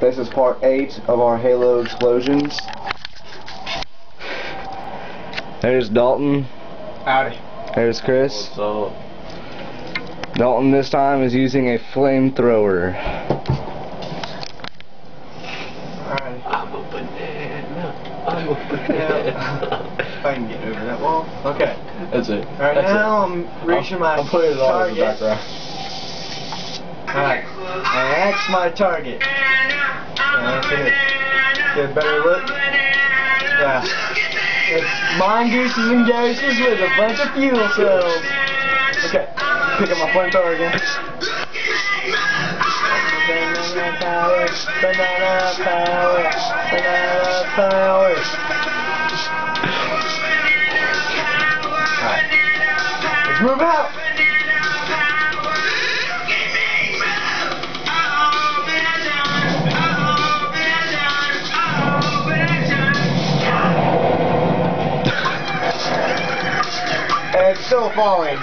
This is part 8 of our Halo explosions. There's Dalton. Howdy. There's Chris. What's up? Dalton this time is using a flamethrower. Alright. I'm a banana. I'm a banana. If I can get over that wall. Okay. That's it. Alright, now I'm reaching my I'll put it on in the target. background. Alright. And that's my target. That's it. Get a better look. Yeah. It's mongooses and ghosts with a bunch of fuel cells. Okay. Pick up my flamethrower again. Banana power. Banana power. Banana power. Alright. Let's move out. It's still falling.